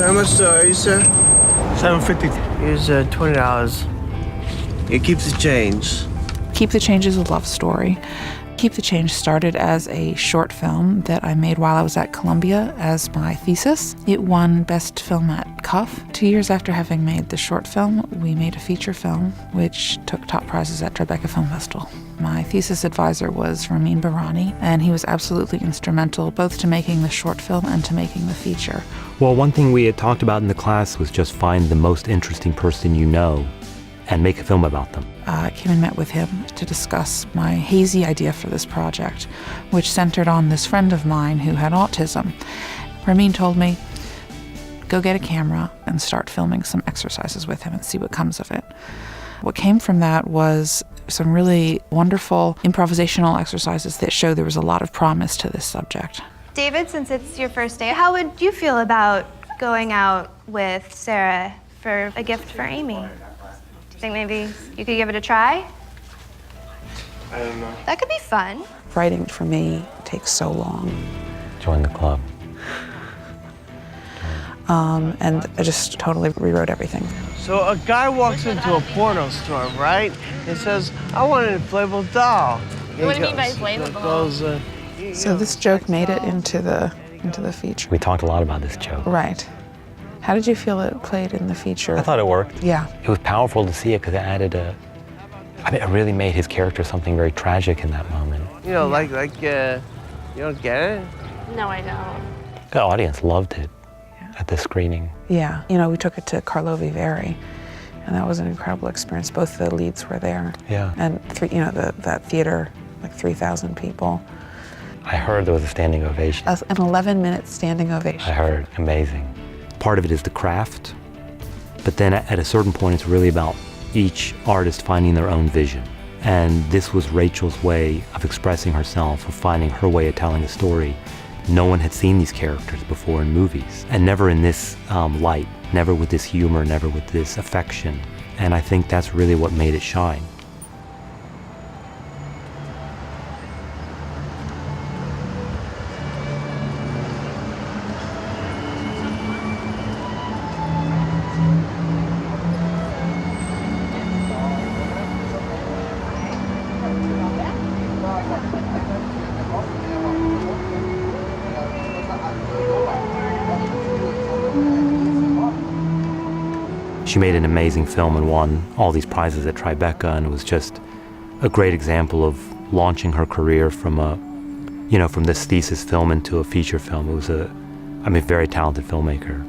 How much are you, sir? $7.50. Here's $20. It keeps the change. Keep the Change is a love story. Keep the Change started as a short film that I made while I was at Columbia as my thesis. It won Best Film at Cuff. 2 years after having made the short film, we made a feature film, which took top prizes at Tribeca Film Festival. My thesis advisor was Ramin Barani, and he was absolutely instrumental both to making the short film and to making the feature. Well, one thing we had talked about in the class was just find the most interesting person you know and make a film about them. I came and met with him to discuss my hazy idea for this project, which centered on this friend of mine who had autism. Ramin told me, go get a camera and start filming some exercises with him and see what comes of it. What came from that was some really wonderful improvisational exercises that show there was a lot of promise to this subject. David, since it's your first day, how would you feel about going out with Sarah for a gift for Amy? Do you think maybe you could give it a try? I don't know. That could be fun. Writing for me takes so long. Join the club. And I just totally rewrote everything. So a guy walks into a porno store, right? And says, I want an inflatable doll. What do you mean by inflatable? So this joke made it into the feature. We talked a lot about this joke. Right. How did you feel it played in the feature? I thought it worked. Yeah. It was powerful to see it because it added it really made his character something very tragic in that moment. You know, you don't get it? No, I don't. The audience loved it at the screening. Yeah. You know, we took it to Karlovy Vary, and that was an incredible experience. Both the leads were there. Yeah. And that theater, like 3,000 people. I heard there was a standing ovation. An 11-minute standing ovation. I heard, amazing. Part of it is the craft, but then at a certain point it's really about each artist finding their own vision. And this was Rachel's way of expressing herself, of finding her way of telling a story. No one had seen these characters before in movies, and never in this light, never with this humor, never with this affection. And I think that's really what made it shine. She made an amazing film and won all these prizes at Tribeca, and it was just a great example of launching her career from from this thesis film into a feature film. It was a very talented filmmaker.